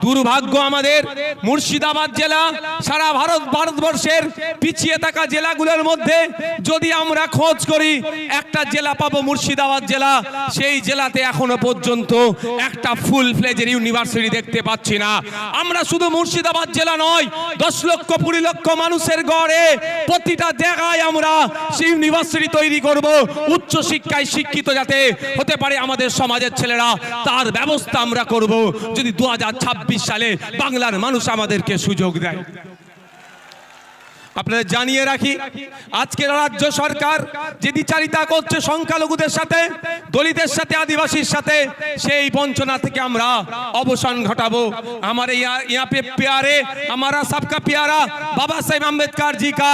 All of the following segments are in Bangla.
দুর্ভাগ্য আমাদের মুর্শিদাবাদ জেলা সারা ভারতবর্ষের পিছিয়ে থাকা জেলাগুলোর মধ্যে যদি আমরা খোঁজ করি একটা জেলা পাবো মুর্শিদাবাদ জেলা। সেই জেলাতে এখনো পর্যন্ত একটা ফুল ফ্লেজের ইউনিভার্সিটি দেখতে পাচ্ছি না। আমরা শুধু মুর্শিদাবাদ জেলা নয়, 10 লক্ষ 20 লক্ষ মানুষের গড়ে প্রতিটা জায়গায় আমরা সেই ইউনিভার্সিটি তৈরি করব। উচ্চ শিক্ষায় শিক্ষিত যাতে হতে পারে আমাদের সমাজের ছেলেরা, তার ব্যবস্থা আমরা করব যদি 2026 সালে বাংলার মানুষ আমাদেরকে সুযোগ দেয়। আপনাদের জানিয়ে রাখি, আজকের রাজ্য সরকার যে দ্বিচারিতা করছে সংখ্যালঘুদের সাথে, দলিতের সাথে, আদিবাসীর সাথে, সেই বঞ্চনা থেকে আমরা অবসান ঘটাবো। আমার यहाँ पे प्यारे हमारा सबका प्यारा बाबा साहेब अम्बेडकर जी का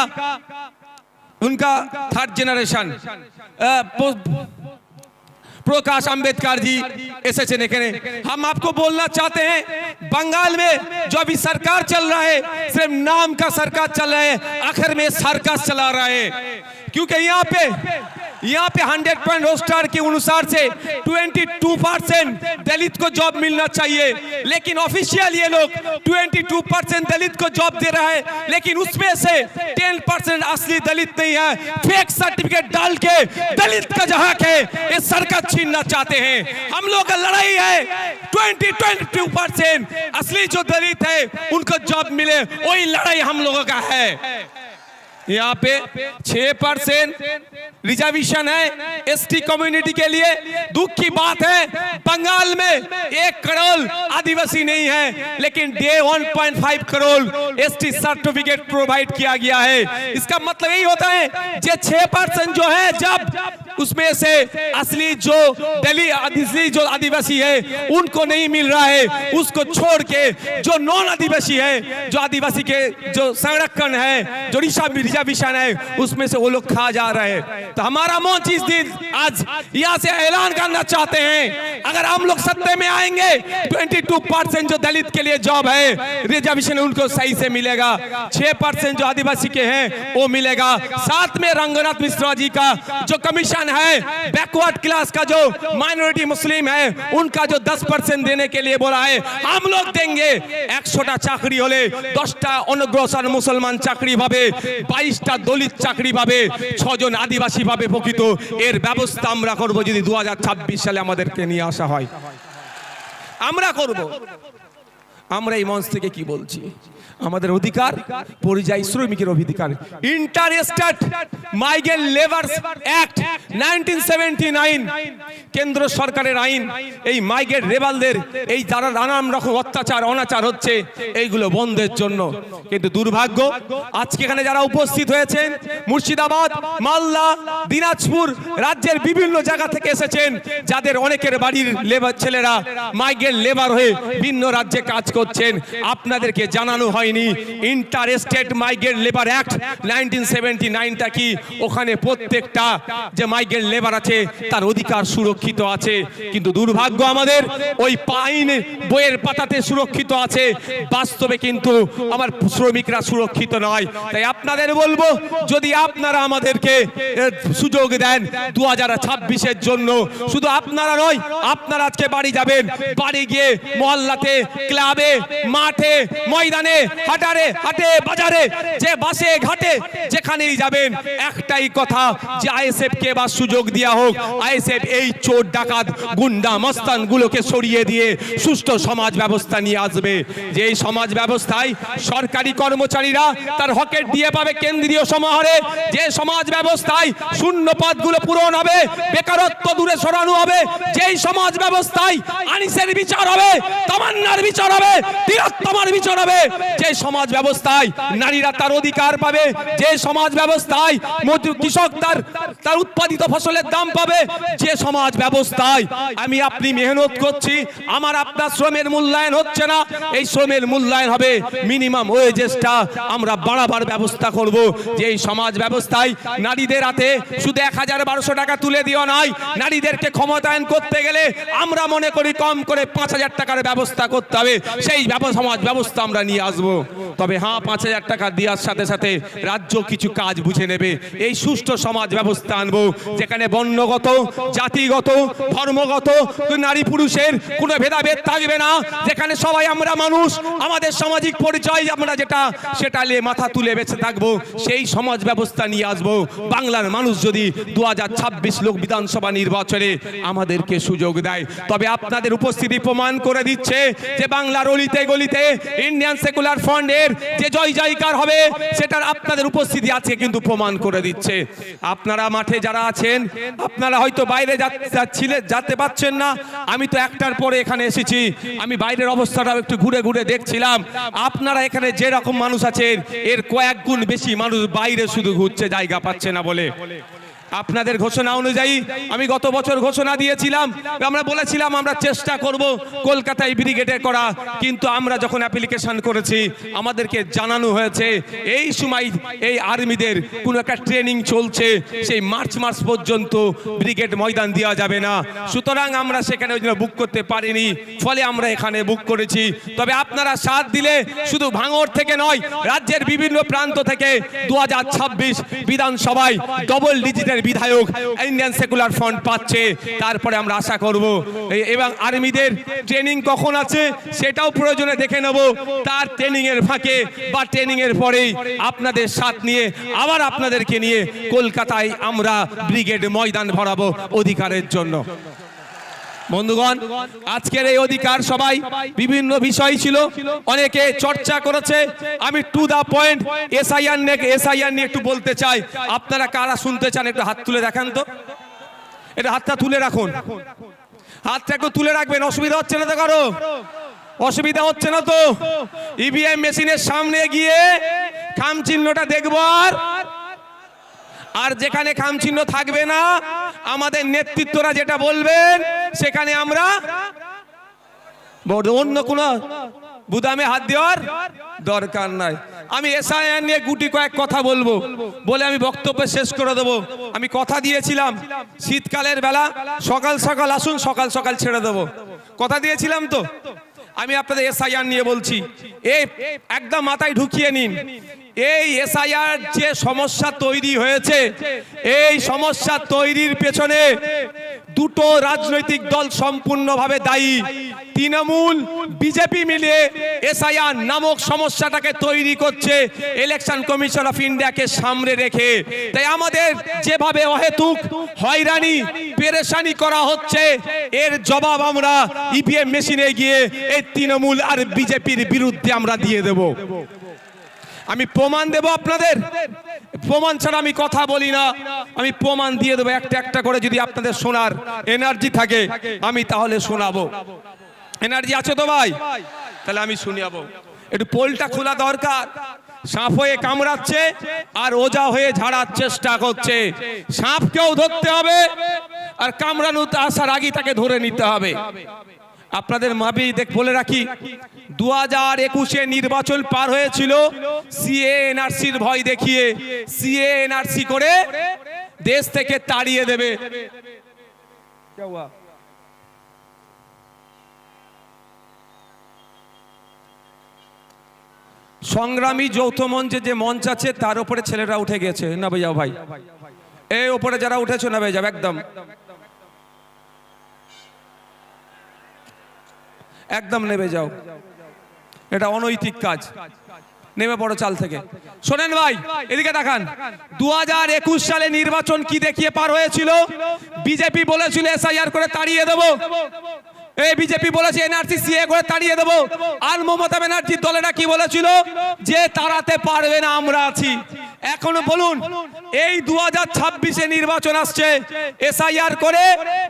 उनका 3rd जनरेशन प्रकाश अंबेडकर जी एसएचएन एखेने। हम आपको बोलना चाहते हैं, बंगाल में जो अभी सरकार चल रहा है सिर्फ नाम का सरकार चल रहा है, आखिर में सर्कस चला रहा है। क्योंकि यहाँ पे 100 पॉइंट रोस्टर के अनुसार से 22% दलित को जॉब मिलना चाहिए, लेकिन ऑफिशियल ये लोग 22% दलित को जॉब दे रहा है, लेकिन उसमें से 10% असली दलित नहीं है। फेक सर्टिफिकेट डाल के दलित का जहाँ के ये सरकार छीनना चाहते हैं। हम लोग का लड़ाई है 22% असली जो दलित है उनको जॉब मिले, वही लड़ाई हम लोगों का है। यहाँ पे 6% रिजर्वेशन है एसटी कम्युनिटी के लिए। दुख की बात है बंगाल में 1 करोड़ आदिवासी नहीं है, लेकिन 1.5 करोड़ एसटी सर्टिफिकेट प्रोवाइड किया गया है। इसका मतलब यही होता है जे 6% जो है, जब उसमें से असली जो आदिवासी है उनको नहीं मिल रहा है, उसको छोड़ के जो नॉन आदिवासी है, जो आदिवासी के जो संरक्षण है, जो रिजर्वेशन है, उसमें से वो लोग खा जा रहे हैं। तो हमारा मंच इस दिन आज यहाँ से ऐलान करना चाहते हैं, अगर हम लोग सत्ते में आएंगे 22% जो दलित के लिए जॉब है, रिजर्वेशन उनको सही से मिलेगा, 6% जो आदिवासी के हैं वो मिलेगा। साथ में रंगनाथ मिश्रा जी का जो कमीशन है, बैकवर्ड क्लास का जो माइनॉरिटी मुस्लिम है उनका जो 10% देने के लिए बोला है, हम लोग देंगे। 100টা চাকরি হলে 10টা অনগ্রসর মুসলমান চাকরি পাবে, 22টা দলিত চাকরি পাবে, 6 জন আদিবাসী পাবে প্রকৃত। এর ব্যবস্থা আমরা করব যদি 2026 সালে আমাদেরকে নিয়ে আসা হয়, আমরা করব। আমরা এই মঞ্চ থেকে কি বলছি, আমাদের অধিকার পরিযায়ী শ্রমিকের অধিকার, ইন্টার স্টেট মাইগ্রেন্ট লেবারস অ্যাক্ট 1979 কেন্দ্র সরকারের আইন। এই মাইগ্রেন্ট লেবারদের এই যারা নানান রকম অত্যাচার অনাচার হচ্ছে এইগুলো বন্ধের জন্য। কিন্তু দুর্ভাগ্য আজকে এখানে যারা উপস্থিত হয়েছেন, মুর্শিদাবাদ, মালদা, দিনাজপুর রাজ্যের বিভিন্ন জায়গা থেকে এসেছেন, যাদের অনেকের বাড়ির লেবার ছেলেরা মাইগ্রেন্ট লেবার হয়ে ভিন্ন রাজ্যে কাজ করছেন, আপনাদেরকে জানানো হয় interstate migrant labour act 1979টা কি, ওখানে প্রত্যেকটা যে মাইগ্রেন্ট লেবার আছে তার অধিকার সুরক্ষিত আছে। কিন্তু দুর্ভাগ্য আমাদের ওই আইন বইয়ের পাতাতে সুরক্ষিত আছে, বাস্তবে কিন্তু আমার শ্রমিকরা সুরক্ষিত নয়। তাই আপনাদের বলবো, যদি আপনারা আমাদেরকে সুযোগ দেন 2026-এর জন্য, শুধু আপনারা নয়, আপনারা আজকে বাড়ি যাবেন, বাড়ি গিয়ে মহল্লাতে, ক্লাবে, মাঠে, ময়দানে, হাটে বাজারে, যে বাসে ঘাটে যেখানেই যাবেন, একটাই কথা যে আইএসএফ কে এবার সুযোগ দেওয়া হোক। আইএসএফ এই চোর ডাকাত গুন্ডা মস্তান গুলোকে সরিয়ে দিয়ে সুষ্ঠু সমাজ ব্যবস্থা নিয়ে আসবে। যে এই সমাজ ব্যবস্থায় সরকারি কর্মচারীরা তার হকের দিয়ে পাবে কেন্দ্রীয় সমাহারে, যে সমাজ ব্যবস্থায় শূন্য পদগুলো পূরণ হবে, বেকারত্ব দূরে সরানো হবে, যেই সমাজ ব্যবস্থায় আনিসের বিচার হবে, তামান্নার বিচার হবে, তিলোত্তমার বিচার হবে, যে সমাজ ব্যবস্থায় নারীরা তার অধিকার পাবে, যে সমাজ ব্যবস্থায় কৃষক তার উৎপাদিত ফসলের দাম পাবে, যে সমাজ ব্যবস্থায় আমি আপনি মেহনত করছি, আমার আপনার শ্রমের মূল্যায়ন হচ্ছে না, এই শ্রমের মূল্যায়ন হবে, মিনিমাম ওয়েজেসটা আমরা বাড়াবার ব্যবস্থা করব। যে এই সমাজ ব্যবস্থায় নারীদের হাতে শুধু 1000-1200 টাকা তুলে দেওয়া নয়, নারীদেরকে ক্ষমতায়ন করতে গেলে আমরা মনে করি কম করে 5000 টাকার ব্যবস্থা করতে হবে। সেই সমাজ ব্যবস্থা আমরা নিয়ে আসবো। তবে হ্যাঁ, 5,000 টাকা দেওয়ার সাথে সাথে রাজ্য কিছু কাজ বুঝে নেবে। এই সুষ্ঠু সমাজ ব্যবস্থা আনবো, যেখানে বর্ণগত, জাতিগত, ধর্মগত, নারী পুরুষের কোনো ভেদাভেদ থাকবে না, যেখানে সবাই আমরা মানুষ, আমাদের সামাজিক পরিচয় আমরা যেটা সেটা নিয়ে মাথা তুলে বেঁচে থাকবো। সেই সমাজ ব্যবস্থা নিয়ে আসবো। বাংলার মানুষ যদি 2026 লোক বিধানসভা নির্বাচনে আমাদেরকে সুযোগ দেয়, তবে আপনাদের উপস্থিতি প্রমাণ করে দিচ্ছে যে বাংলার অলিতে গলিতে ইন্ডিয়ান সেকুলার ফ্রন্টের যে জয় জয়কার হবে, সেটার আপনাদের উপস্থিতি আছে কিন্তু প্রমাণ করে দিচ্ছে। আপনারা মাঠে যারা আছেন, আপনারা হয়তো বাইরে যেতে পারছেন না। আমি তো একটার পরে এখানে এসেছি, আমি বাইরের অবস্থাটাও একটু ঘুরে ঘুরে দেখছিলাম। আপনারা এখানে যে রকম মানুষ আছেন, এর কয়েক গুণ বেশি মানুষ বাইরে শুধু ঘুরছে, জায়গা পাচ্ছে না বলে। আপনাদের ঘোষণা অনুযায়ী আমি গত বছর ঘোষণা দিয়েছিলাম, আমরা বলেছিলাম আমরা চেষ্টা করব কলকাতায় ব্রিগেডে করা, কিন্তু আমরা যখন অ্যাপ্লিকেশন করেছি আমাদেরকে জানানো হয়েছে এই সময় এই আর্মিদের কোনো একটা ট্রেনিং চলছে, সেই মার্চ মাস পর্যন্ত ব্রিগেড ময়দান দেওয়া যাবে না। সুতরাং আমরা সেখানে ওই জন্য বুক করতে পারিনি, ফলে আমরা এখানে বুক করেছি। তবে আপনারা সাথ দিলে শুধু ভাঙড় থেকে নয়, রাজ্যের বিভিন্ন প্রান্ত থেকে 2026 বিধানসভায় ডবল ডিজিটের বিধায়ক ইন্ডিয়ান সেকুলার ফ্রন্ট পাচ্ছে। তারপরে আমরা আশা করব, এবং আর্মিদের ট্রেনিং কখন আছে সেটাও প্রয়োজনে দেখে নেব। তার ট্রেনিং এর ফাঁকে বা ট্রেনিং এর পরেই আপনাদের সাথ নিয়ে আবার আপনাদেরকে নিয়ে কলকাতায় আমরা ব্রিগেড ময়দান ভরাবো অধিকারের জন্য। বন্ধুগণ, আজকের এই অধিকার সবাই বিভিন্ন বিষয় ছিল, অনেকে চর্চা করেছে। আমি টু দা পয়েন্ট এসআইআর নিয়ে একটু বলতে চাই। আপনারা কারা শুনতে চান একটু হাত তুলে দেখান তো। এটা হাতটা তুলে রাখুন, হাতটা একটু তুলে রাখবেন। অসুবিধা হচ্ছে না তো কারো? অসুবিধা হচ্ছে না তো? ইভিএম মেশিনের সামনে গিয়ে খাম চিহ্নটা দেখবো, আর যেখানে খাম চিহ্ন থাকবে না আমাদের নেতৃত্বরা যেটা বলবেন সেখানে আমরা অন্য কোন বুদামে হাত দেওয়ার দরকার নাই। আমি এসআইআর নিয়ে গুটি কয়েক কথা বলবো বলে আমি বক্তব্য শেষ করে দেবো। আমি কথা দিয়েছিলাম শীতকালের বেলা সকাল সকাল আসুন, সকাল সকাল ছেড়ে দেবো, কথা দিয়েছিলাম তো। আমি আপনাদের এসআইআর নিয়ে বলছি, এই একদম মাথায় ঢুকিয়ে নিন। এই এসআইআর যে সমস্যা তৈরি হয়েছে, এই সমস্যা তৈরির পেছনে দুটো রাজনৈতিক দল সম্পূর্ণভাবে দায়ী। তৃণমূল বিজেপি মিলে এসআইআর নামক সমস্যাটাকে তৈরি করছে ইলেকশন কমিশন অফ ইন্ডিয়াকে সামনে রেখে। তাই আমাদের যেভাবে অহেতুক হয়রানি পেরেশানি করা হচ্ছে, এর জবাব আমরা ইভিএম মেশিনে গিয়ে এই তৃণমূল আর বিজেপির বিরুদ্ধে আমরা দিয়ে দেব। আমি প্রমাণ দেব আপনাদের, প্রমাণ ছাড়া আমি কথা বলি না। আমি প্রমাণ দিয়ে দেবো একটা একটা করে। যদি আপনাদের শোনার এনার্জি থাকে আমি তাহলে শোনাবো। এনার্জি আছে তো ভাই? তাহলে আমি শুনিয়াবো। একটু পোলটা খোলা দরকার। সাপ হয়ে কামড়াচ্ছে আর ওজা হয়ে ঝাড়ার চেষ্টা করছে। সাপকেও ধরতে হবে আর কামড়ানো আসার আগে তাকে ধরে নিতে হবে। আপনাদের মাবি বলে রাখি, 2021-এ নির্বাচন পার হয়েছিল সিএ এনআরসির ভয় দেখিয়ে। সিএ এনআরসি করে দেশ থেকে তাড়িয়ে দেবে। সংগ্রামী যৌথ মঞ্চে যে মঞ্চ আছে তার উপরে ছেলেরা উঠে গেছে। না ভাই যাও ভাই, এই উপরে যারা উঠেছো না ভাই যাও, একদম একদম নেমে যাও। এটা অনৈতিক কাজ, নেমে পড়ো চাল থেকে। শোনেন ভাই, এদিকে দেখান। 2021 সালে নির্বাচন কি দেখিয়ে পার হয়েছিল? বিজেপি বলেছিল এসআইআর করে তাড়িয়ে দেবো, এই বিজেপি বলেছে এনআরসি সিএ করে তাড়িয়ে দেবো। আর মমতা ব্যানার্জির দলেরা কি বলেছিল? যে তাড়াতে পারবে না, আমরা আছি। এখনো বলুন, এই 2026-এ নির্বাচন আসছে, এসআইআর করে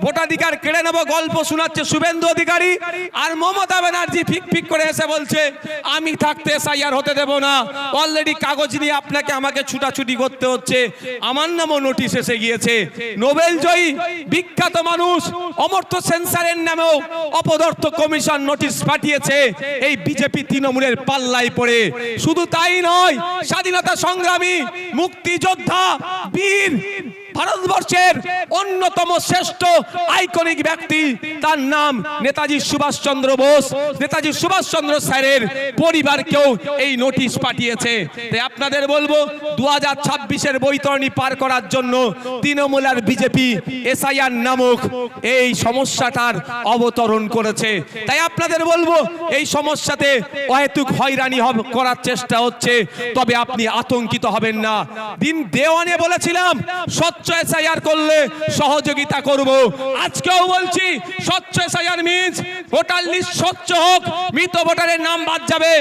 ভোটাধিকার কেড়ে নেবো গল্প শোনাচ্ছে শুভেন্দু অধিকারী, আর মমতা ব্যানার্জি ফিক ফিক করে এসে বলছে আমি থাকতে এসআইআর হতে দেব না। অলরেডি কাগজ নিয়ে আপনাকে আমাকে ছুটাছুটি করতে হচ্ছে। আমার নামও নোটিশ এসে গিয়েছে। নোবেল জয়ী বিখ্যাত মানুষ অমর্ত্য সেন্সারের নামেও অপদার্থ কমিশন নোটিশ পাঠিয়েছে এই বিজেপি তৃণমূলের পাল্লায় পড়ে। শুধু তাই নয়, স্বাধীনতা সংগ্রামী, মুক্তিযোদ্ধা, বীর ভারতবর্ষের অন্যতম শ্রেষ্ঠ আইকনিক ব্যক্তি, তার নাম নেতাজি সুভাষচন্দ্র বোস। নেতাজি সুভাষচন্দ্র স্যারের পরিবারকেও এই নোটিশ পাঠিয়েছে। তাই আপনাদের বলবো 2026-এর বৈতরণী পার করার জন্য তৃণমূল আর বিজেপি এসআইআর নামক এই সমস্যাটার অবতরণ করেছে। তাই আপনাদের বলবো এই সমস্যাতে অহেতুক হয়রানি করার চেষ্টা হচ্ছে, তবে আপনি আতঙ্কিত হবেন না। দিন দেওয়ানে বলেছিলাম স্বচ্ছ এসআইআর করলে সহযোগিতা করব, আজকেও বলছি স্বচ্ছ এসআইআর মিন্স ভোটার লিস্ট স্বচ্ছ হোক, মৃত ভোটারের নাম বাদ যাবে।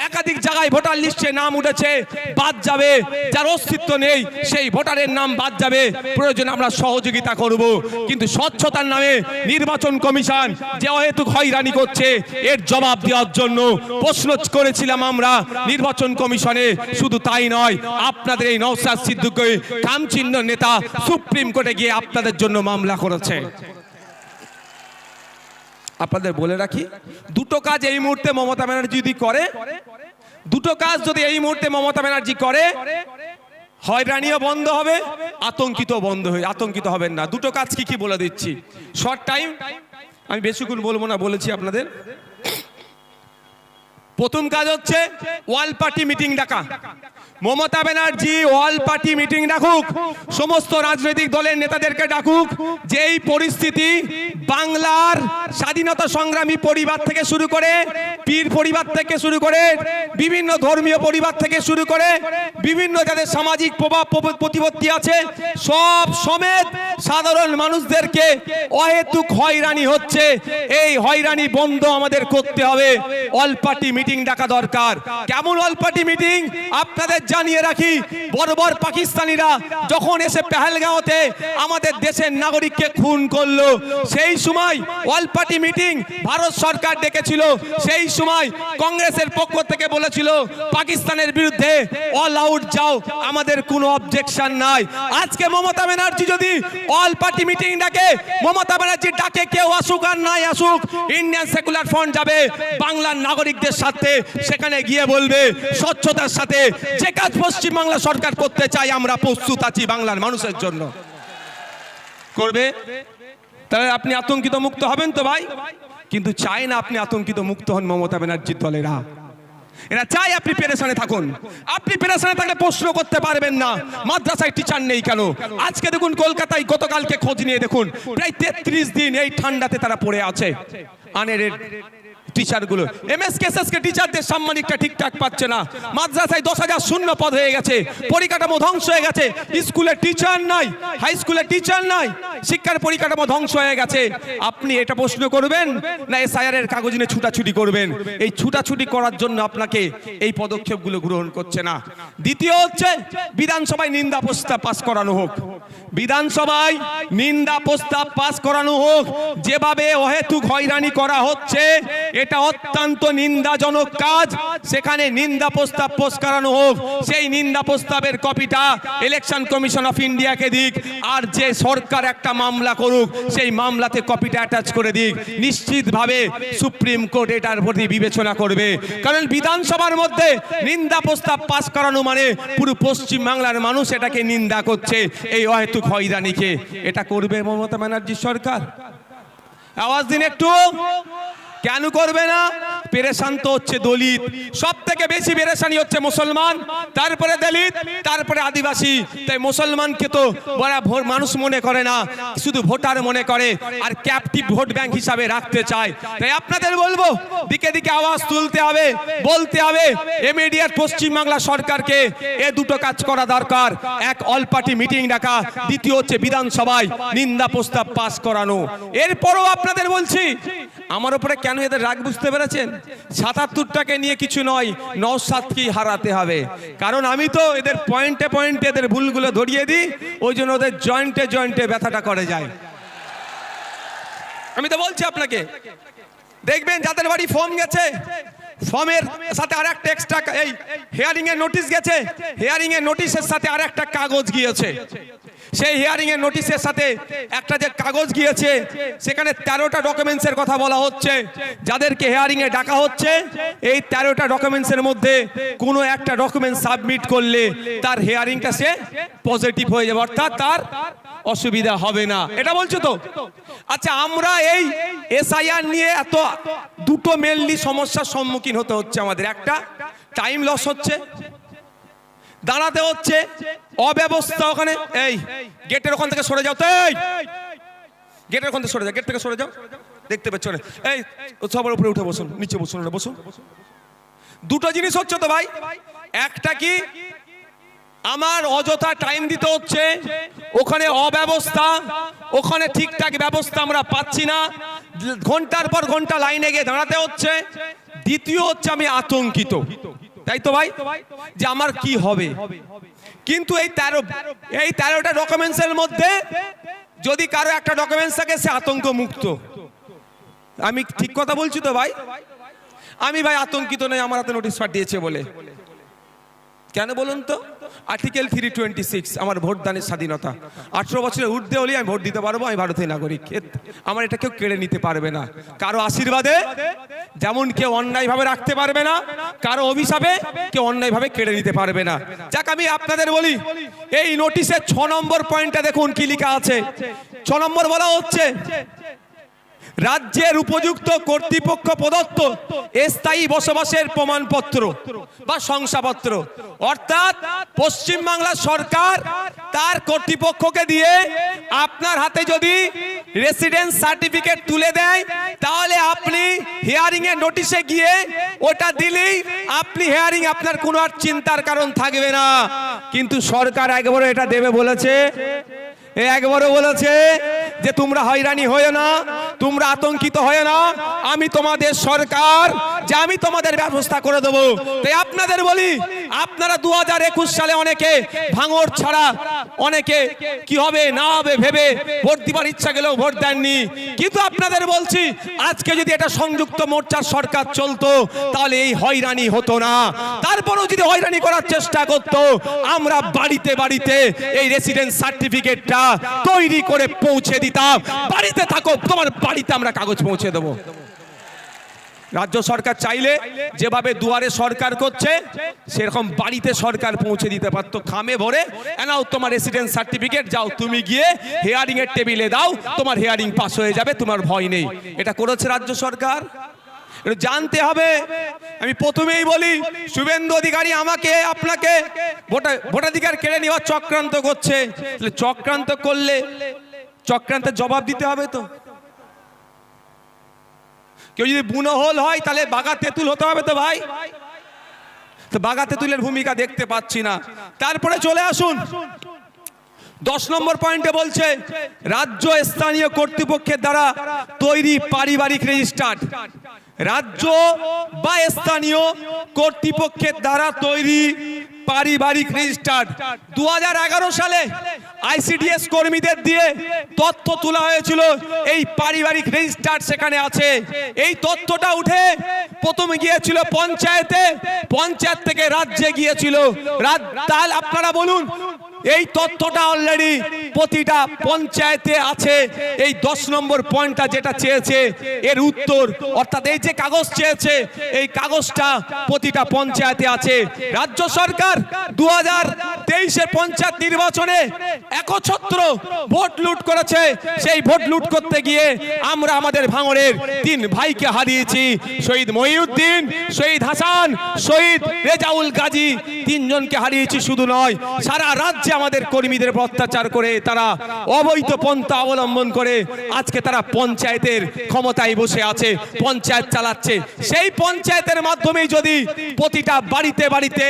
একাধিক জায়গায় ভোটার লিস্টে নাম উঠেছে, বাদ যাবে, যার অস্তিত্ব নেই সেই ভোটারের নাম বাদ যাবে। প্রয়োজনে আমরা সহযোগিতা করব, কিন্তু স্বচ্ছতার নামে নির্বাচন কমিশন যে অহেতুক হয়রানি করছে এর জবাব দেওয়ার জন্য প্রশ্ন করেছিলাম আমরা নির্বাচন কমিশনে। শুধু তাই নয়, আপনাদের এই নওশাদ সিদ্দিকী কামচিহ্ন নেতা সুপ্রিম কোর্টে গিয়ে আপনাদের জন্য মামলা করেছে। আপনাদের বলে রাখি, দুটো কাজ এই মুহূর্তে মমতা ব্যানার্জি যদি করে, দুটো কাজ যদি এই মুহূর্তে মমতা ব্যানার্জি করে, হয়রানিও বন্ধ হবে, আতঙ্কিত হবেন না। দুটো কাজ কি কি বলে দিচ্ছি, শর্ট টাইম, আমি বেশিক্ষণ বলবো না, বলেছি আপনাদের। প্রথম কাজ হচ্ছে ওয়াল পার্টি মিটিং ডাকা। মমতা ব্যানার্জি ওয়াল পার্টি মিটিং ডাকুক, সমস্ত রাজনৈতিক দলের নেতাদেরকে ডাকুক। যেই পরিস্থিতি বাংলার স্বাধীনতা সংগ্রামী পরিবার থেকে শুরু করে, পীর পরিবার থেকে শুরু করে, বিভিন্ন ধর্মীয় পরিবার থেকে শুরু করে, বিভিন্ন যাদের সামাজিক প্রভাব প্রতিপত্তি আছে, সব সমেত সাধারণ মানুষদেরকে অহেতুক হয়রানি হচ্ছে, এই হয়রানি বন্ধ আমাদের করতে হবে। অল পার্টি মিটিং ডাকা দরকার। কেমন অল পার্টি মিটিং আপনাদের জানিয়ে রাখি, বর্বর পাকিস্তানিরা যখন এসে পেহেলগাঁওতে আমাদের দেশের নাগরিককে খুন করলো, সেই সময় অল পার্টি মিটিং ভারত সরকার ডেকেছিল। সেই সময় কংগ্রেসের পক্ষ থেকে বলেছিল পাকিস্তানের বিরুদ্ধে অল আউট যাও, আমাদের কোনো অবজেকশন নাই। আজকে মমতা ব্যানার্জি যদি অল পার্টি মিটিং ডাকে, মমতা ব্যানার্জি ডাকে কেউ আসুক আর নাই আসুক, ইন্ডিয়ান সেকুলার ফ্রন্ট যাবে বাংলার নাগরিকদের সাথে, সেখানে গিয়ে বলবে স্বচ্ছতার সাথে যে কাজ পশ্চিম বাংলা সরকার করতে চাই আমরা প্রস্তুত আছি বাংলার মানুষের জন্য। করবে, তাহলে আপনি আতঙ্কিত মুক্ত হবেন তো ভাই? কিন্তু চাই না আপনি আতঙ্কিত মুক্ত হন মমতা ব্যানার্জির দলেরা। এরা চাই আপনি পেরেশানে থাকুন। আপনি পেরেশানে থাকলে প্রশ্ন করতে পারবেন না মাদ্রাসায় টিচার নেই কেন। আজকে দেখুন কলকাতায় গতকালকে খোঁজ নিয়ে দেখুন প্রায় 33 দিন এই ঠান্ডাতে তারা পড়ে আছে। আনের টিচারগুলো, এমএসকেএসএসকে টিচারদের সাম্মানিকটা ঠিকঠাক পাচ্ছে না। মাদ্রাসায় 10,000 শূন্য পদ হয়ে গেছে, পরিকাঠামো ধ্বংস হয়ে গেছে, স্কুলে টিচার নাই, হাই স্কুলে টিচার নাই, শিক্ষার পরিকাঠামো ধ্বংস হয়ে গেছে। আপনি এটা প্রশ্ন করবেন না এসআইআর এর কাগজ নিয়ে ছুটাছুটি করবেন? এই ছুটাছুটি করার জন্য আপনাকে এই পদক্ষেপগুলো গ্রহণ করছে না। দ্বিতীয় হচ্ছে বিধানসভায় নিন্দা প্রস্তাব পাস করানো হোক। বিধানসভায় নিন্দা প্রস্তাব পাস করানো হোক। যেভাবে অহেতুক হয়রানি করা হচ্ছে এটা অত্যন্ত নিন্দাজনক কাজ। সেখানে নিন্দা প্রস্তাব পাস করানো হোক। সেই নিন্দা প্রস্তাবের কপিটা ইলেকশন কমিশন অফ ইন্ডিয়াকে দিক, আর যে সরকার একটা মামলা করুক সেই মামলাতে কপিটা অ্যাটাচ করে দিক। নিশ্চিতভাবে সুপ্রিম কোর্ট এটার প্রতি বিবেচনা করবে, কারণ বিধানসভার মধ্যে নিন্দা প্রস্তাব পাস করানো মানে পুরো পশ্চিম বাংলার মানুষ এটাকে নিন্দা করছে, এই অহেতুক হয়রানিকে। এটা করবে মমতা ব্যানার্জি সরকার? আওয়াজ দিন একটু। কেন করবে না? পেরেশান তো হচ্ছে দলিত, সব থেকে বেশি পেরেশানি হচ্ছে মুসলমান, তারপরে দলিত, তারপরে আদিবাসী। তাই মুসলমানকে তো মানুষ মনে করে না, শুধু ভোটার মনে করে, আর ক্যাপটিভ ভোট ব্যাংক হিসাবে রাখতে চায়। তাই আপনাদের বলবো দিকে দিকে আওয়াজ তুলতে হবে, বলতে হবে ইমিডিয়েট পশ্চিম বাংলা সরকারকে এ দুটো কাজ করা দরকার। এক, অল পার্টি মিটিং ডাকা, দ্বিতীয় হচ্ছে বিধানসভায় নিন্দা প্রস্তাব পাস করানো। এরপরও আপনাদের বলছি, আমার উপরে কেন এদের রাগ বুঝতে পেরেছেন? ৭৭টাকে নিয়ে কিছু নয়, নওশাদকেই হারাতে হবে। কারণ আমি তো এদের পয়েন্টে পয়েন্টে এদের ভুলগুলো ধরিয়ে দিই, ওই জন্য ওদের জয়েন্টে জয়েন্টে ব্যথাটা করে যায়। আমি তো বলছি আপনাকে, দেখবেন যাদের বাড়ি ফর্ম গেছে, ফর্মের সাথে আর একটা এক্সট্রা এই হিয়ারিং এর নোটিশ গেছে, হিয়ারিং এর নোটিশের সাথে আর একটা কাগজ গিয়েছে। সেই হিয়ারিং এর নোটিশের সাথে একটা যে কাগজ গিয়েছে সেখানে 13টা ডকুমেন্টসের কথা বলা হচ্ছে। যাদেরকে হিয়ারিং এ ডাকা হচ্ছে এই 13টা ডকুমেন্টসের মধ্যে কোনো একটা ডকুমেন্ট সাবমিট করলে তার হিয়ারিংটা সে পজিটিভ হয়ে যাবে, অর্থাৎ তার অসুবিধা হবে না, এটা বলছো তো? আচ্ছা, আমরা এই এসআইআর নিয়ে এত দুটো মেনলি সমস্যার সম্মুখীন হতে হচ্ছে আমাদের। একটা, টাইম লস হচ্ছে, দাঁড়াতে হচ্ছে, অব্যবস্থা। ওখানে এই গেটের ওখান থেকে সরে যাও, তো এই গেটের ওখান থেকে সরে যাও, গেট থেকে সরে যাও, দেখতে পাচ্ছ না? এই সবার উপরে উঠে বসুন, নিচে বসুন, বসুন। দুটো জিনিস হচ্ছে তো ভাই, একটা কি আমার অযথা টাইম দিতে হচ্ছে, ওখানে অব্যবস্থা, ওখানে ঠিকঠাক ব্যবস্থা আমরা পাচ্ছি না, ঘন্টার পর ঘন্টা লাইনে গিয়ে দাঁড়াতে হচ্ছে। দ্বিতীয় হচ্ছে আমি আতঙ্কিত, তাই তো ভাই, যে আমার কি হবে। কিন্তু এই 13টা ডকুমেন্টসের মধ্যে যদি কারো একটা ডকুমেন্টস থাকে সে আতঙ্ক মুক্ত। আমি ঠিক কথা বলছি তো ভাই? আমি ভাই আতঙ্কিত নই আমার হাতে নোটিশ পাঠিয়েছে বলে। কেন বলুন তো? আর্টিকেল 326 আমার ভোটদানের স্বাধীনতা। 18 বছরের ঊর্ধ্বে হলে আমি ভোট দিতে পারবো, আমি ভারতীয় নাগরিক, আমার এটা কেউ কেড়ে নিতে পারবে না। কারো আশীর্বাদে যেমন কেউ অন্যায়ভাবে রাখতে পারবে না, কারো অভিশাপে কেউ অন্যায়ভাবে কেড়ে নিতে পারবে না। যাক, আমি আপনাদের বলি, এই নোটিশের 6 নম্বর পয়েন্টটা দেখুন কি লেখা আছে। 6 নম্বর বলা হচ্ছে, রাজ্যের উপযুক্ত কর্তৃপক্ষ প্রদত্ত স্থায়ী বসবাসের প্রমাণপত্র বা শংসাপত্র, অর্থাৎ পশ্চিমবাংলা সরকার তার কর্তৃপক্ষকে দিয়ে আপনার হাতে যদি রেসিডেন্স সার্টিফিকেট তুলে দেয়, তাহলে আপনি হিয়ারিং এর নোটিশে গিয়ে ওটা দিলেই আপনি হিয়ারিং, আপনার কোনো আর চিন্তার কারণ থাকবে না। কিন্তু সরকার একবারও এটা দেবে বলেছে? একবারও বলেছে যে তোমরা হয়রানি হয়ে না, তোমরা আতঙ্কিত হয়ে না, আমি তোমাদের সরকার, যে আমি তোমাদের ব্যবস্থা করে দেবো। তাই আপনাদের বলি, আপনারা 2021 সালে অনেকে ভাঙড় ছাড়া, অনেকে কি হবে না হবে ভেবে ভোট দিবার ইচ্ছা গেলেও ভোট দেননি। কিন্তু আপনাদের বলছি, আজকে যদি এটা সংযুক্ত মোর্চার সরকার চলতো তাহলে এই হয়রানি হতো না। তারপরেও যদি হয়রানি করার চেষ্টা করতো, আমরা বাড়িতে বাড়িতে এই রেসিডেন্স সার্টিফিকেটটা তৈরি করে পৌঁছে দিতাম। বাড়িতে থাকো, তোমার বাড়িতে আমরা কাগজ পৌঁছে দেবো। রাজ্য সরকার চাইলে যেভাবে দুয়ারে সরকার করছে সেরকম বাড়িতে সরকার পৌঁছে দিতে পারতো, খামে ভরে, এনাও তোমার রেসিডেন্স সার্টিফিকেট, যাও তুমি গিয়ে হিয়ারিং এর টেবিলে দাও, তোমার হিয়ারিং পাস হয়ে যাবে, তোমার ভয় নেই। এটা করেছে রাজ্য সরকার, জানতে হবে। আমি প্রথমেই বলি, শুভেন্দু অধিকারী আমাকে আপনাকে ভোটাধিকার কেড়ে নেওয়ার চক্রান্ত করছে। চক্রান্ত করলে চক্রান্তের জবাব দিতে হবে তো। কেউ যদি বুনোহল হয় তাহলে বাঘা তেঁতুল হতে হবে তো ভাই। তো বাঘা তেঁতুলের ভূমিকা দেখতে পাচ্ছি না। তারপরে চলে আসুন 10 নম্বর পয়েন্টে বলছে, রাজ্য স্থানীয় কর্তৃপক্ষের দ্বারা তৈরি পারিবারিক রেজিস্টার, রাজ্য বা স্থানীয় কর্তৃপক্ষের দ্বারা তৈরি পারিবারিক রেজিস্টার। 2011 সালে আইসিডিএস কর্মীদের দিয়ে তথ্য তোলা হয়েছিল, এই পারিবারিক রেজিস্টার সেখানে আছে। এই তথ্যটা উঠে প্রথমে গিয়েছিল পঞ্চায়েতে, পঞ্চায়েত থেকে রাজ্যে গিয়েছিল। তাহলে আপনারা বলুন, এই তথ্যটা অলরেডি প্রতিটা পঞ্চায়েতে আছে। এই 10 নম্বর পয়েন্টটা যেটা চেয়েছে এর উত্তর, অর্থাৎ এই যে কাগজ চেয়েছে এই কাগজটা প্রতিটা পঞ্চায়েতে আছে। রাজ্য সরকার 2023 পঞ্চায়েত নির্বাচনে একছত্র ভোট লুট করেছে। সেই ভোট লুট করতে গিয়ে আমরা আমাদের ভাঙড়ের 3 ভাইকে হারিয়েছি, শহীদ মহিউদ্দিন, শহীদ হাসান, শহীদ রেজাউল গাজী, 3 জনকে হারিয়েছি। শুধু নয়, সারা রাজ্যে আমাদের কর্মীদের অত্যাচার করে, তারা অবৈধ পন্থা অবলম্বন করে আজকে তারা পঞ্চায়েতের ক্ষমতায় বসে আছে, পঞ্চায়েত চালাচ্ছে। সেই পঞ্চায়েতের মাধ্যমেই যদি প্রতিটা বাড়িতে বাড়িতে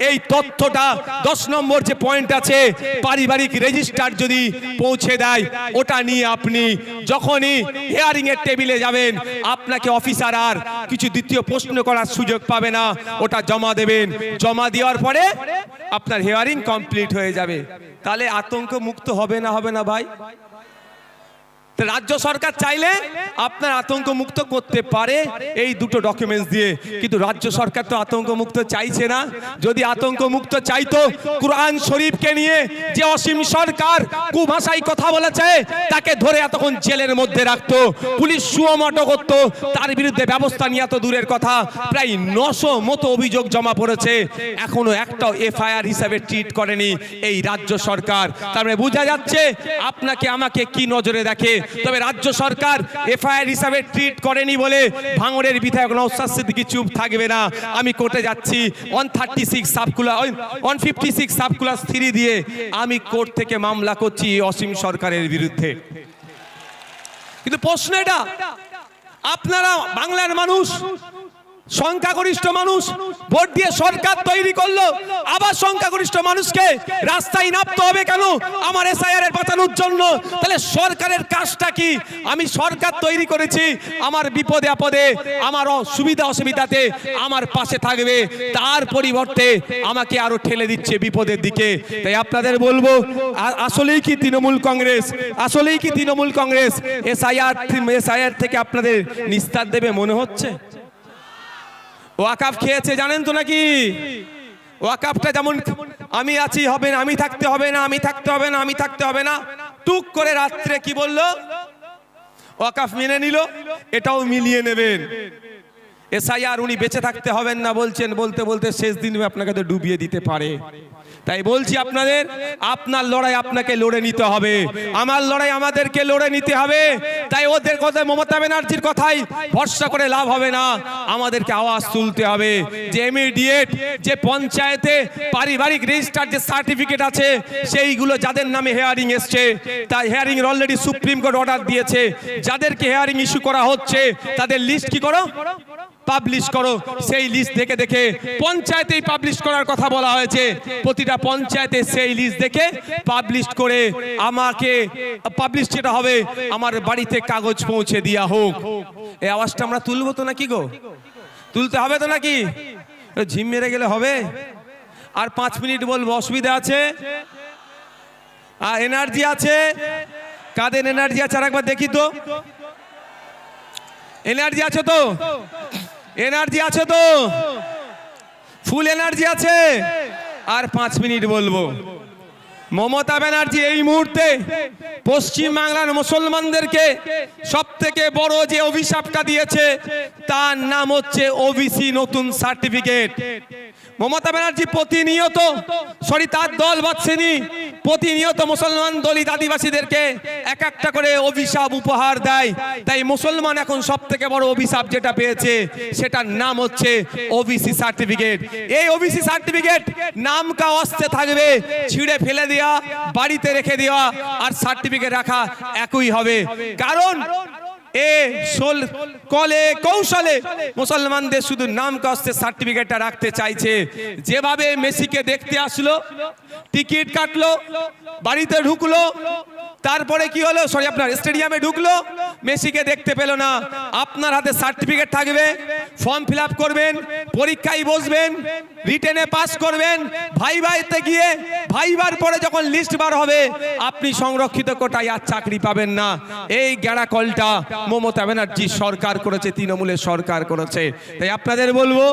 এই তথ্যটা 10 নম্বর যে পয়েন্ট আছে পারিবারিক রেজিস্টার যদি পৌঁছে দেয়, ওটা নিয়ে আপনি যখনই হিয়ারিং এর টেবিলে যাবেন আপনাকে অফিসার আর কিছু দ্বিতীয় প্রশ্ন করার সুযোগ পাবে না, ওটা জমা দেবেন। জমা দেওয়ার পরে আপনার হিয়ারিং কমপ্লিট হয়ে যাবে। তাহলে আতঙ্ক মুক্ত হবে না ভাই? তো রাজ্য সরকার চাইলে আপনার আতঙ্ক মুক্ত করতে পারে এই দুটো ডকুমেন্টস দিয়ে, কিন্তু রাজ্য সরকার তো আতঙ্ক মুক্ত চাইছে না। যদি আতঙ্ক মুক্ত চাইতো, কুরআন শরীফকে নিয়ে যে অসীম সরকার কুভাষায় কথা বলেছে তাকে ধরে এতক্ষণ জেলের মধ্যে রাখতো, পুলিশ সুমোটো করতো, তার বিরুদ্ধে ব্যবস্থা নিয়ে এত দূরের কথা প্রায় 900 মতো অভিযোগ জমা পড়েছে, এখনো একটাও এফআইআর হিসাবে ট্রিট করেনি এই রাজ্য সরকার। তার মানে বোঝা যাচ্ছে আপনাকে আমাকে কি নজরে দেখে। তবে রাজ্য সরকার এফআইআর হিসাবে ট্রিট করেনি বলে ভাঙড়ের বিধায়ক নওশাদ সিদ্দিকী চুপ থাকবে না। আমি কোর্টে যাচ্ছি 156 সাবক্লাস 3 দিয়ে আমি কোর্ট থেকে মামলা করছি অসীম সরকারের বিরুদ্ধে। কিন্তু প্রশ্ন এটা, আপনারা বাংলার মানুষ, সংখ্যাগরিষ্ঠ মানুষ ভোট দিয়ে সরকার তৈরি করলো, আবার সংখ্যাগরিষ্ঠ মানুষকে রাস্তায় নামতে হবে কেন আমার এসআইআর এর বাঁচানোর জন্য? তাহলে সরকারের কাজটা কি? আমি সরকার তৈরি করেছি, আমার বিপদে আপদে, আমার সুবিধা অসুবিধাতে আমার পাশে থাকবে, তার পরিবর্তে আমাকে আরো ঠেলে দিচ্ছে বিপদের দিকে। তাই আপনাদের বলবো, আসলেই কি তৃণমূল কংগ্রেস এসআইআর থেকে আপনাদের নিস্তার দেবে মনে হচ্ছে? ওয়াকাফ খেয়েছে জানেন তো নাকি? ওয়াকাফটা যেমন আমি আছি হবে না, আমি থাকতে হবে না, টুক করে রাত্রে কি বললো? ওয়াকাফ মেনে নিল, এটাও মিলিয়ে নেবেন। এসআইআর উনি বেঁচে থাকতে হবেন না বলছেন, বলতে বলতে শেষ দিন আপনাকে তো ডুবিয়ে দিতে পারে। তাই বলছি আপনাদের, আপনার লড়াই আপনাকে লড়ে নিতে হবে, আমার লড়াই আমাদেরকে লড়ে নিতে হবে। তাই ওদের কথা, মমতা ব্যানার্জির কথাই ভরসা করে লাভ হবে না, আমাদেরকে আওয়াজ তুলতে হবে যে ইমিডিয়েট যে পঞ্চায়েতে পারিবারিক রেজিস্টার যে সার্টিফিকেট আছে সেইগুলো যাদের নামে হেয়ারিং এসছে, তাই hearing already supreme court order দিয়েছে, যাদেরকে হেয়ারিং ইস্যু করা হচ্ছে তাদের লিস্ট কি করো, পাবলিশ করো। সেই লিস্ট দেখে দেখে পঞ্চায়েতেই পাবলিশ করার কথা বলা হয়েছে, প্রতিটা পঞ্চায়েতে সেই লিস্ট দেখে পাবলিশ করে আমাকে পাবলিশ যেটা হবে আমার বাড়িতে কাগজ পৌঁছে দেওয়া হোক। এই আওয়াজটা আমরা তুলবো তো নাকি গো? তুলতে হবে তো নাকি? ঝিম মেরে গেলে হবে? আর 5 মিনিট বলবো, অসুবিধা আছে? আর এনার্জি আছে? কাদের এনার্জি আছে আর একবার দেখি তো। এনার্জি আছে তো? এনার্জি আছে তো? ফুল এনার্জি আছে? আর 5 মিনিট বলবো। মমতা ব্যানার্জি এই মুহূর্তে পশ্চিম বাংলার মুসলমানদেরকে সবথেকে বড় যে অভিশাপটা দিয়েছে তার নাম হচ্ছে ওবিসি নতুন সার্টিফিকেট। মমতা ব্যানার্জি প্রতিনিয়ত, তার দল বাদশাহী প্রতিনিয়ত মুসলমান দলিত আদিবাসীদেরকে এক একটা করে অভিশাপ উপহার দেয়। তাই মুসলমান এখন সবথেকে বড় অভিশাপ যেটা পেয়েছে সেটার নাম হচ্ছে ওবিসি সার্টিফিকেট। এই ওবিসি সার্টিফিকেট নাম কা অস্তে থাকবে, ছিঁড়ে ফেলে দেওয়া, বাড়িতে রেখে দেওয়া আর সার্টিফিকেট রাখা একই হবে। কারণ কলে কৌশলে মুসলমানদের শুধু নাম কাস্তে সার্টিফিকেটটা রাখতে চাইছে। যেভাবে মেসিকে দেখতে আসলো, টিকিট কাটলো, বাড়িতে ঢুকলো, তারপরে কি হলো, আপনার স্টেডিয়ামে ঢুকলো, মেসিকে দেখতে পেল না, আপনার হাতে সার্টিফিকেট থাকবে, ফর্ম ফিল আপ করবেন, পরীক্ষায় বসবেন, রিটেনে পাস করবেন, ভাইভাতে গিয়ে ভাইবার পরে যখন লিস্ট বার হবে আপনি সংরক্ষিত কোটায় আর চাকরি পাবেন না। এই গেঁড়া কলটা মমতা ব্যানার্জি সরকার করেছে, তৃণমূলের সরকার করেছে। তাই আপনাদের বলবো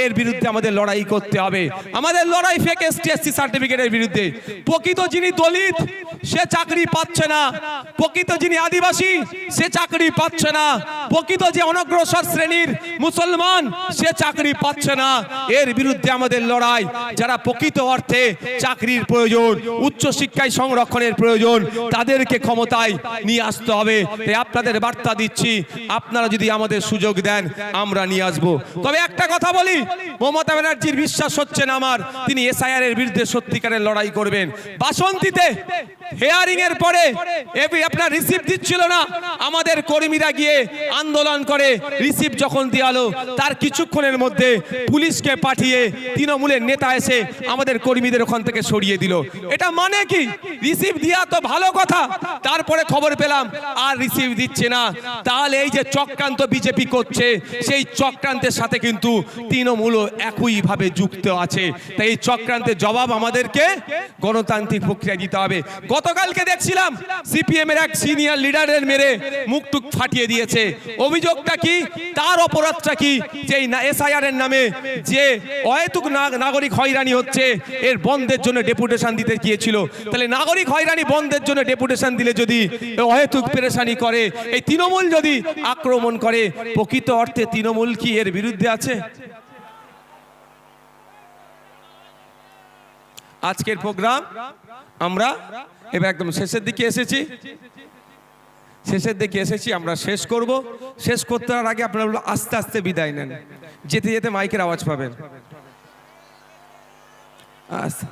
এর বিরুদ্ধে আমাদের লড়াই করতে হবে। আমাদের লড়াই ফেক এসটি সার্টিফিকেটের বিরুদ্ধে। প্রকৃত যিনি দলিত সে চাকরি পাচ্ছে না, প্রকৃত যিনি আদিবাসী সে চাকরি পাচ্ছে না, প্রকৃত যে অনগ্রসর শ্রেণীর মুসলমান সে চাকরি পাচ্ছে না। এর বিরুদ্ধে আমাদের লড়াই। যারা প্রকৃত অর্থে চাকরির প্রয়োজন, উচ্চ শিক্ষায় সংরক্ষণের প্রয়োজন, তাদেরকে ক্ষমতায় নিয়ে আসতে হবে। তাই আপনাদের বার্তা দিচ্ছি, আপনারা যদি আমাদের সুযোগ দেন আমরা নিয়ে আসবো। তবে একটা কথা বলি, মমতা ব্যানার্জির বিশ্বাস হচ্ছে না আমার তিনি এসআইআর এর বিরুদ্ধে সত্যিকারের লড়াই করবেন। বাসন্তীতে হেয়ারিং এর পরে আপনার রিসিপ্ট দিচ্ছিল না, আমাদের কর্মীরা গিয়ে আন্দোলন করে রিসিপ্ট যখন দেওয়ালো তার কিছুক্ষণের মধ্যে পুলিশকে পাঠিয়ে তৃণমূলের নেতা এসে আমাদের কর্মীদের ওখান থেকে সরিয়ে দিল। এটা মানে কি? রিসিপ্ট দেওয়া তো ভালো কথা, তারপরে খবর পেলাম আর রিসিপ্ট দিচ্ছে না। তাহলে এই যে চক্রান্ত বিজেপি করছে সেই চক্রান্তের সাথে কিন্তু তৃণমূলও একইভাবে যুক্ত আছে। তাই এই চক্রান্তের জবাব আমাদেরকে গণতান্ত্রিক প্রক্রিয়া দিতে হবে। গতকালকে দেখছিলাম সিপিএম এর এক সিনিয়র লিডারের মেরে মুখ টুক ফাটিয়ে দিয়েছে। অভিযোগটা কি, তার অপরাধটা কি, যে এসআইআর এর নামে যে অহেতুক নাগরিক হয়রানি হচ্ছে এর বন্ধের জন্য ডেপুটেশন দিতে গিয়েছিল। তাহলে নাগরিক হয়রানি বন্ধের জন্য ডেপুটেশন দিলে যদি অহেতুক পেরেশানি করে, এই তৃণমূল যদি আক্রমণ করে, প্রকৃত অর্থে তৃণমূল কি এর বিরুদ্ধে আছে? আজকের প্রোগ্রাম আমরা এবার একদম শেষের দিকে এসেছি, আমরা শেষ করব। শেষ করতে আগে আপনারা আস্তে আস্তে বিদায় নেন, যেতে যেতে মাইকের আওয়াজ পাবেন। আচ্ছা।